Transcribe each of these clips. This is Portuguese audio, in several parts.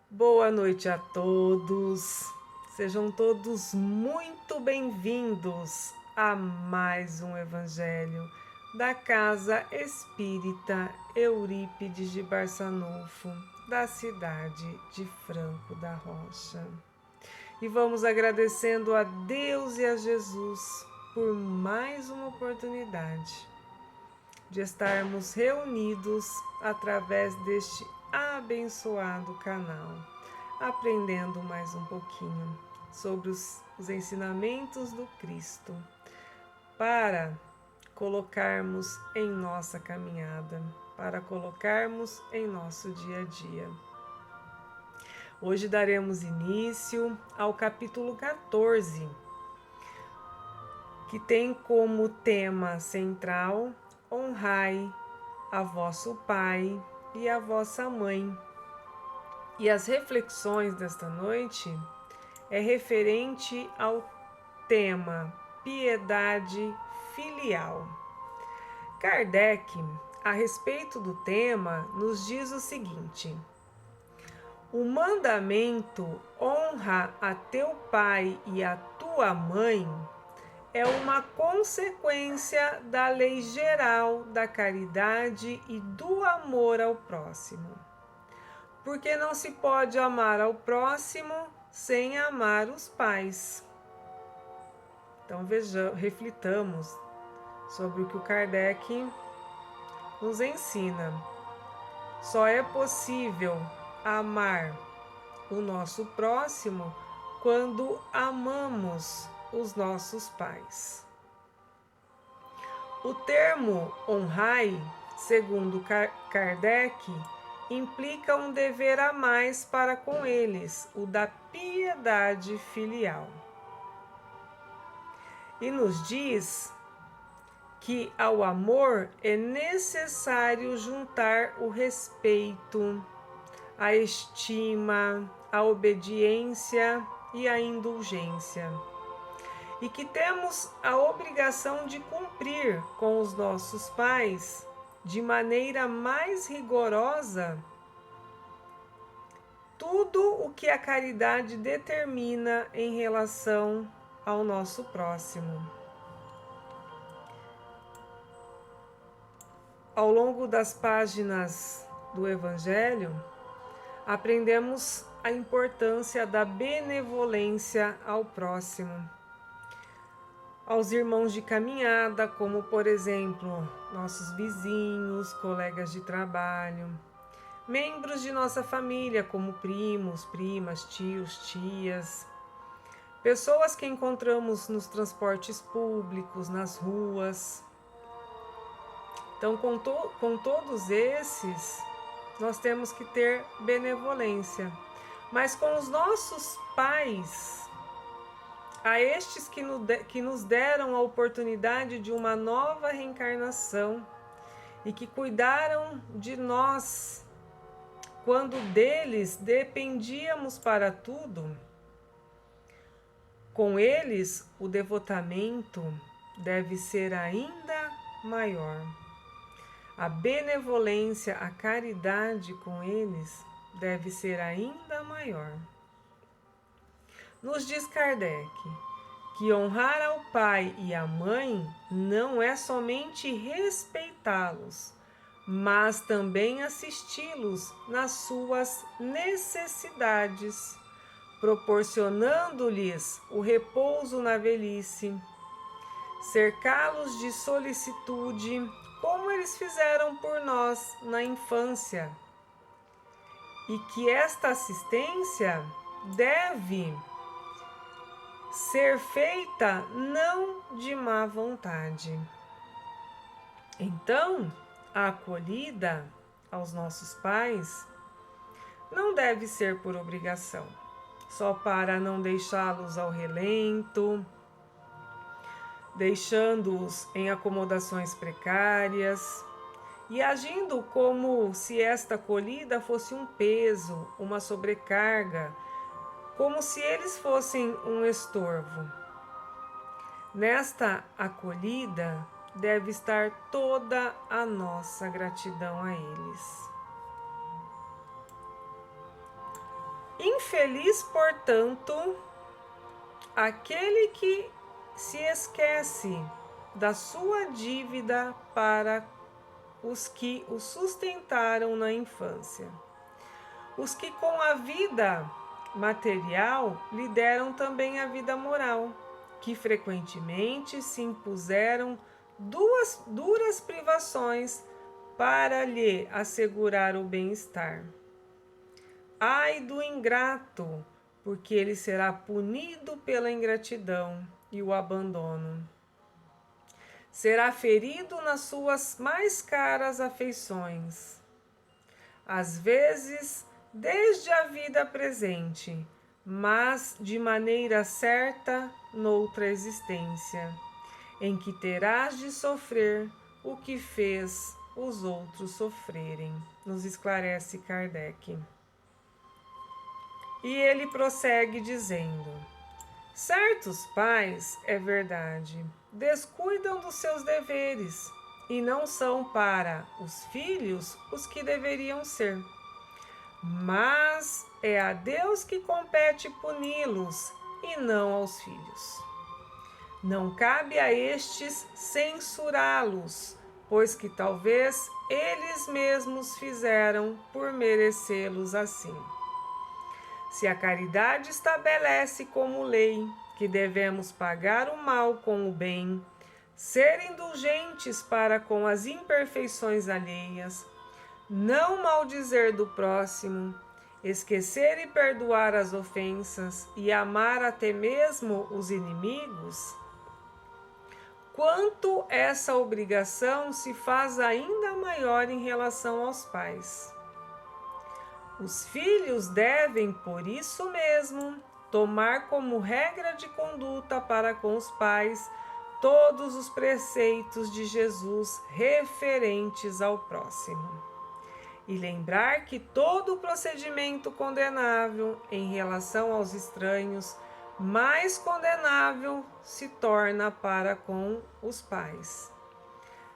Boa noite a todos. Sejam todos muito bem-vindos a mais um Evangelho da Casa Espírita Eurípides de Barçanufo, da cidade de Franco da Rocha. E vamos agradecendo a Deus e a Jesus por mais uma oportunidade de estarmos reunidos através deste abençoado canal, aprendendo mais um pouquinho sobre os ensinamentos do Cristo, para colocarmos em nossa caminhada, para colocarmos em nosso dia a dia. Hoje daremos início ao capítulo 14, que tem como tema central: honrai a vosso pai e a vossa mãe. E as reflexões desta noite é referente ao tema piedade filial. Kardec, a respeito do tema, nos diz o seguinte: o mandamento honra a teu pai e a tua mãe é uma consequência da lei geral da caridade e do amor ao próximo. Porque não se pode amar ao próximo sem amar os pais. Então reflitamos sobre o que o Kardec nos ensina. Só é possível amar o nosso próximo quando amamos os nossos pais. O termo honrai, segundo Kardec, implica um dever a mais para com eles, o da piedade filial. E nos diz que ao amor é necessário juntar o respeito, a estima, a obediência e a indulgência. E que temos a obrigação de cumprir com os nossos pais de maneira mais rigorosa tudo o que a caridade determina em relação ao nosso próximo. Ao longo das páginas do Evangelho, aprendemos a importância da benevolência ao próximo, aos irmãos de caminhada, como por exemplo, nossos vizinhos, colegas de trabalho, membros de nossa família, como primos, primas, tios, tias, pessoas que encontramos nos transportes públicos, nas ruas. Então, com todos esses, nós temos que ter benevolência. Mas com os nossos pais, a estes que nos deram a oportunidade de uma nova reencarnação e que cuidaram de nós quando deles dependíamos para tudo, com eles o devotamento deve ser ainda maior. A benevolência, a caridade com eles deve ser ainda maior. Nos diz Kardec que honrar ao pai e à mãe não é somente respeitá-los, mas também assisti-los nas suas necessidades, proporcionando-lhes o repouso na velhice, cercá-los de solicitude, como eles fizeram por nós na infância, e que esta assistência deve ser feita não de má vontade. Então, a acolhida aos nossos pais não deve ser por obrigação, só para não deixá-los ao relento, deixando-os em acomodações precárias e agindo como se esta acolhida fosse um peso, uma sobrecarga, como se eles fossem um estorvo. Nesta acolhida deve estar toda a nossa gratidão a eles. Infeliz, portanto, aquele que se esquece da sua dívida para os que o sustentaram na infância. Os que com a vida material lhe deram também a vida moral, que frequentemente se impuseram duras privações para lhe assegurar o bem-estar. Ai do ingrato, porque ele será punido pela ingratidão e o abandono. Será ferido nas suas mais caras afeições, às vezes desde a vida presente, mas de maneira certa noutra existência, em que terás de sofrer o que fez os outros sofrerem, nos esclarece Kardec. E ele prossegue dizendo: certos pais, é verdade, descuidam dos seus deveres e não são para os filhos os que deveriam ser. Mas é a Deus que compete puni-los e não aos filhos. Não cabe a estes censurá-los, pois que talvez eles mesmos fizeram por merecê-los assim. Se a caridade estabelece como lei que devemos pagar o mal com o bem, ser indulgentes para com as imperfeições alheias, não maldizer do próximo, esquecer e perdoar as ofensas e amar até mesmo os inimigos, quanto essa obrigação se faz ainda maior em relação aos pais. Os filhos devem, por isso mesmo, tomar como regra de conduta para com os pais todos os preceitos de Jesus referentes ao próximo. E lembrar que todo procedimento condenável em relação aos estranhos, mais condenável se torna para com os pais.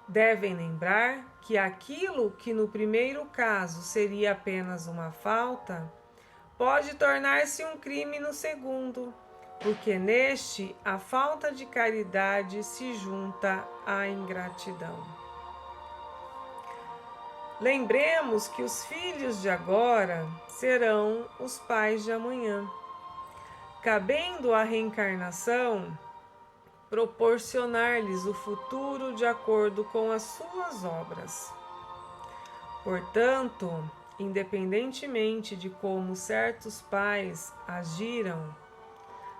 Devem lembrar que aquilo que no primeiro caso seria apenas uma falta, pode tornar-se um crime no segundo, porque neste a falta de caridade se junta à ingratidão. Lembremos que os filhos de agora serão os pais de amanhã. Cabendo à reencarnação proporcionar-lhes o futuro de acordo com as suas obras. Portanto, independentemente de como certos pais agiram,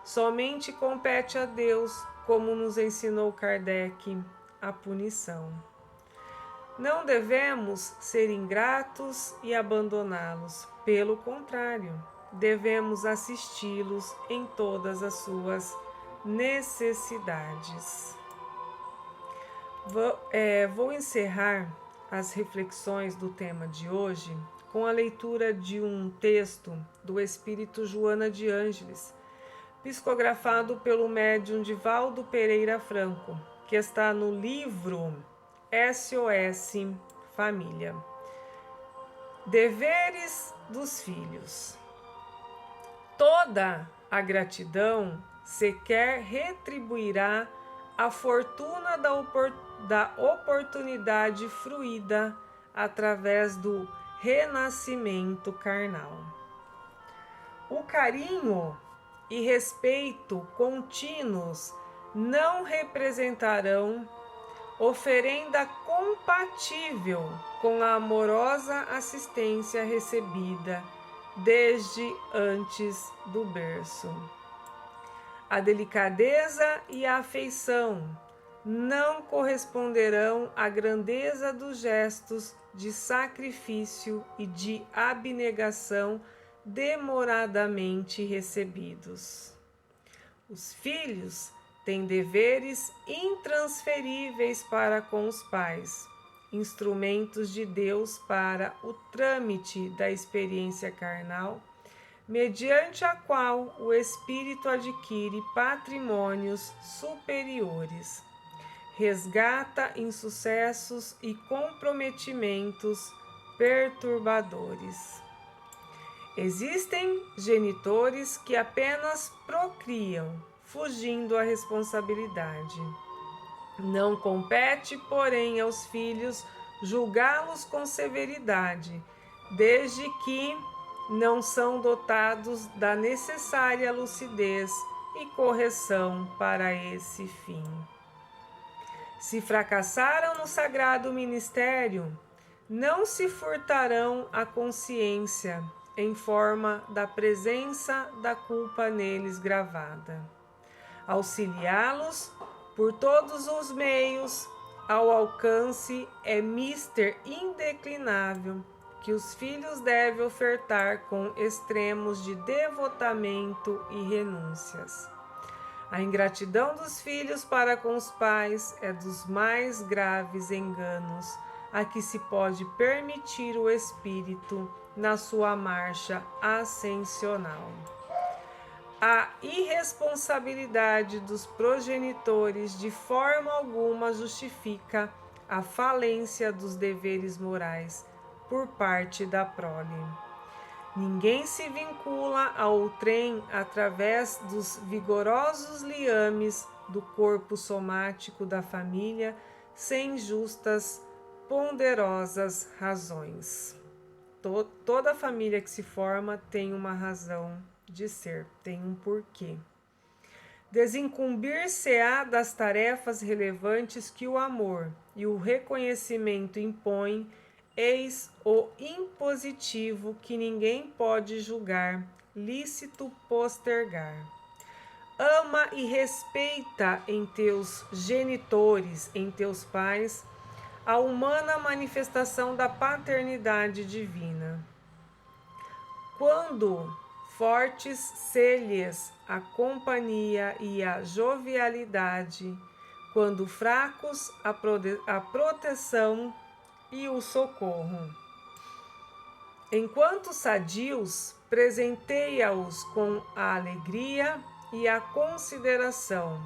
somente compete a Deus, como nos ensinou Kardec, a punição. Não devemos ser ingratos e abandoná-los, pelo contrário, devemos assisti-los em todas as suas necessidades. Vou encerrar as reflexões do tema de hoje com a leitura de um texto do Espírito Joana de Ângeles, psicografado pelo médium Divaldo Pereira Franco, que está no livro SOS Família. Deveres dos filhos. Toda a gratidão sequer retribuirá a fortuna da oportunidade fruída através do renascimento carnal. O carinho e respeito contínuos não representarão oferenda compatível com a amorosa assistência recebida desde antes do berço. A delicadeza e a afeição não corresponderão à grandeza dos gestos de sacrifício e de abnegação demoradamente recebidos. Os filhos têm deveres intransferíveis para com os pais, instrumentos de Deus para o trâmite da experiência carnal, mediante a qual o espírito adquire patrimônios superiores, resgata insucessos e comprometimentos perturbadores. Existem genitores que apenas procriam, fugindo à responsabilidade. Não compete, porém, aos filhos julgá-los com severidade, desde que não são dotados da necessária lucidez e correção para esse fim. Se fracassaram no sagrado ministério, não se furtarão a consciência em forma da presença da culpa neles gravada. Auxiliá-los por todos os meios ao alcance é mister indeclinável que os filhos devem ofertar com extremos de devotamento e renúncias. A ingratidão dos filhos para com os pais é dos mais graves enganos a que se pode permitir o espírito na sua marcha ascensional. A irresponsabilidade dos progenitores de forma alguma justifica a falência dos deveres morais por parte da prole. Ninguém se vincula ao trem através dos vigorosos liames do corpo somático da família sem justas, ponderosas razões. Toda família que se forma tem uma razão de ser, tem um porquê. Desincumbir-se-á das tarefas relevantes que o amor e o reconhecimento impõem, eis o impositivo que ninguém pode julgar, lícito postergar. Ama e respeita em teus genitores, em teus pais, a humana manifestação da paternidade divina. Quando fortes se-lhes a companhia e a jovialidade, quando fracos a proteção e o socorro. Enquanto sadios, presenteia-os com a alegria e a consideração,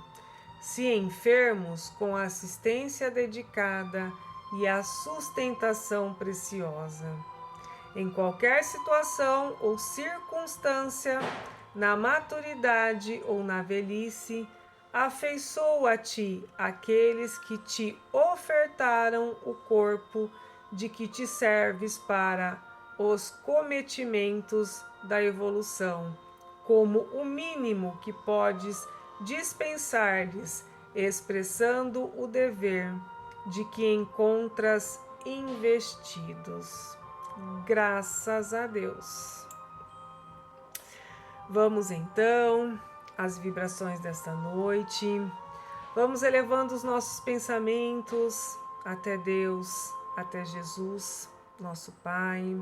se enfermos, com a assistência dedicada e a sustentação preciosa. Em qualquer situação ou circunstância, na maturidade ou na velhice, afeiçoa-te aqueles que te ofertaram o corpo de que te serves para os cometimentos da evolução, como o mínimo que podes dispensar-lhes, expressando o dever de que encontras investidos. Graças a Deus. Vamos então às vibrações desta noite. Vamos elevando os nossos pensamentos até Deus, até Jesus, nosso Pai.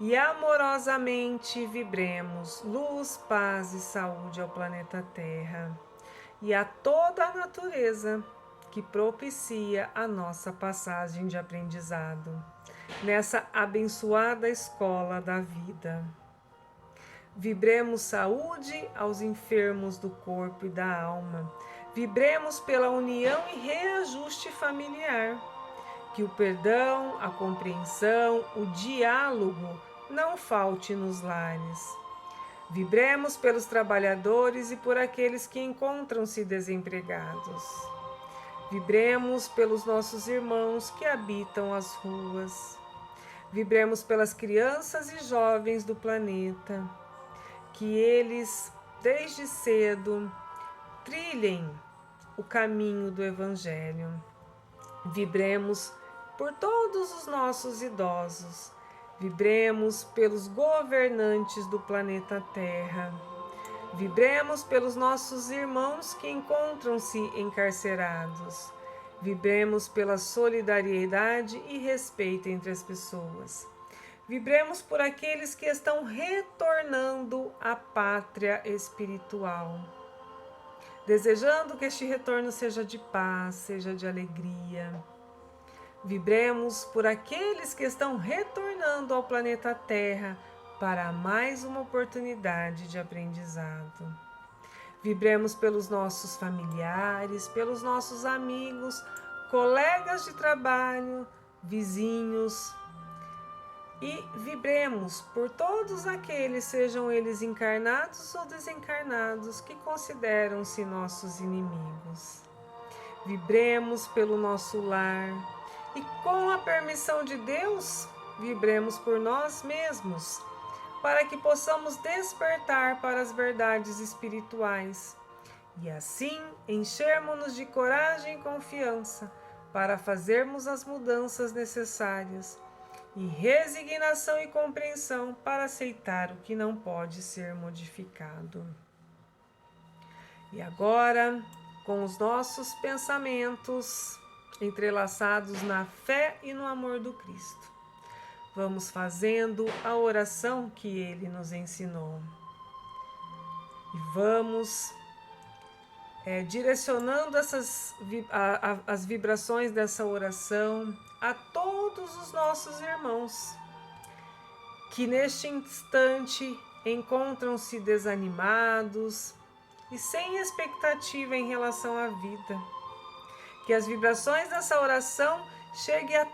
E amorosamente vibremos luz, paz e saúde ao planeta Terra e a toda a natureza que propicia a nossa passagem de aprendizado nessa abençoada escola da vida. Vibremos saúde aos enfermos do corpo e da alma. Vibremos pela união e reajuste familiar. Que o perdão, a compreensão, o diálogo não falte nos lares. Vibremos pelos trabalhadores e por aqueles que encontram-se desempregados. Vibremos pelos nossos irmãos que habitam as ruas. Vibremos pelas crianças e jovens do planeta. Que eles, desde cedo, trilhem o caminho do Evangelho. Vibremos por todos os nossos idosos. Vibremos pelos governantes do planeta Terra. Vibremos pelos nossos irmãos que encontram-se encarcerados. Vibremos pela solidariedade e respeito entre as pessoas. Vibremos por aqueles que estão retornando à pátria espiritual, desejando que este retorno seja de paz, seja de alegria. Vibremos por aqueles que estão retornando ao planeta Terra para mais uma oportunidade de aprendizado. Vibremos pelos nossos familiares, pelos nossos amigos, colegas de trabalho, vizinhos, e vibremos por todos aqueles, sejam eles encarnados ou desencarnados, que consideram-se nossos inimigos. Vibremos pelo nosso lar e, com a permissão de Deus, vibremos por nós mesmos, para que possamos despertar para as verdades espirituais e assim enchermos-nos de coragem e confiança para fazermos as mudanças necessárias e resignação e compreensão para aceitar o que não pode ser modificado. E agora, com os nossos pensamentos entrelaçados na fé e no amor do Cristo, vamos fazendo a oração que Ele nos ensinou. E vamos direcionando as vibrações dessa oração a todos os nossos irmãos que neste instante encontram-se desanimados e sem expectativa em relação à vida. Que as vibrações dessa oração cheguem a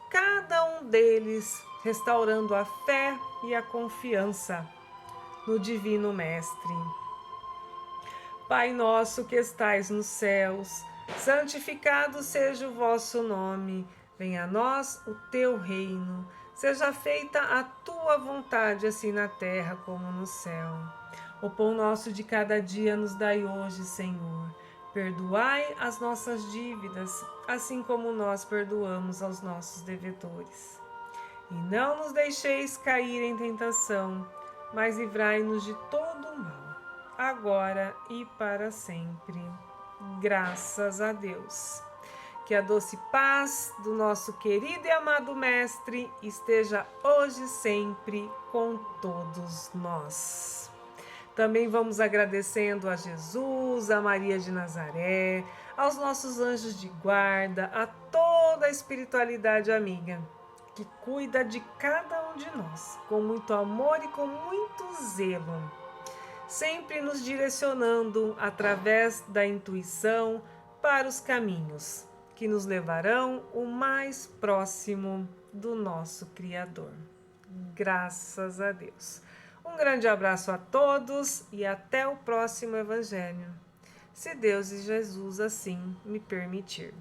cada um deles, restaurando a fé e a confiança no Divino Mestre. Pai nosso que estais nos céus, santificado seja o vosso nome. Venha a nós o teu reino. Seja feita a tua vontade, assim na terra como no céu. O pão nosso de cada dia nos dai hoje, Senhor. Perdoai as nossas dívidas, assim como nós perdoamos aos nossos devedores. E não nos deixeis cair em tentação, mas livrai-nos de todo o mal, agora e para sempre. Graças a Deus. Que a doce paz do nosso querido e amado Mestre esteja hoje e sempre com todos nós. Também vamos agradecendo a Jesus, a Maria de Nazaré, aos nossos anjos de guarda, a toda a espiritualidade amiga, que cuida de cada um de nós, com muito amor e com muito zelo, sempre nos direcionando através da intuição para os caminhos que nos levarão o mais próximo do nosso Criador. Graças a Deus. Um grande abraço a todos e até o próximo Evangelho, se Deus e Jesus assim me permitir.